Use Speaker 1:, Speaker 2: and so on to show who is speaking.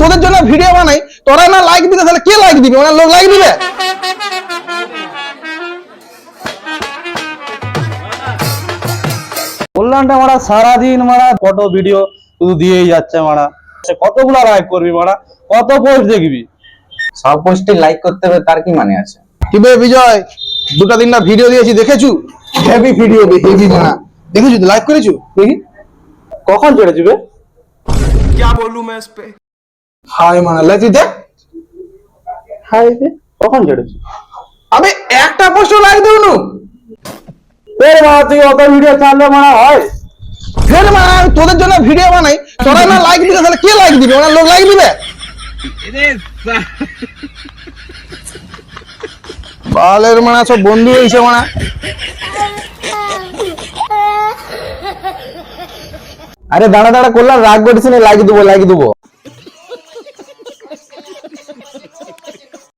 Speaker 1: তোদের জন্য ভিডিও বানাই, তোরা না লাইক দিতে তাহলে কে লাইক দিবে? মানে লোক লাইক দিবে?
Speaker 2: কল্যাণটা মারা সারাদিন মারা ফটো ভিডিও শুধু দিয়েই যাচ্ছে মারা। কতগুলো লাইক করবি মারা, কত পোস্ট দেখবি?
Speaker 3: সব পোস্টে লাইক করতে হবে তার কি মানে আছে?
Speaker 1: কি বে বিজয়, দুটা তিনটা ভিডিও দিয়েছি দেখেছু? হেভি ভিডিও, হেভি বানা দেখেছু তো? লাইক করেছু?
Speaker 2: দেখি কখন ছেড়েছি বে?
Speaker 4: क्या बोलूं मैं इस पे।
Speaker 1: হাই মানা লাইক দিতে।
Speaker 2: হাই বে, কখন ছেড়েছি?
Speaker 1: আমি একটা পোস্ট লাইক দেব নু।
Speaker 2: এর মারা তুই অত ভিডিও ছাড়লে মারা হয়?
Speaker 1: ফের মানা আমি তোদের জন্য ভিডিও বানাই, তোরা না লাইক দিতে তাহলে কে লাইক দিবে? মানে লোক লাইক দিবে? বালের মানা সব বন্ধু হয়েছে মানা।
Speaker 3: আরে দাঁড়া দাঁড়া করলাম, রাগ করিস না, লাইক দেবো লাইক দেবো।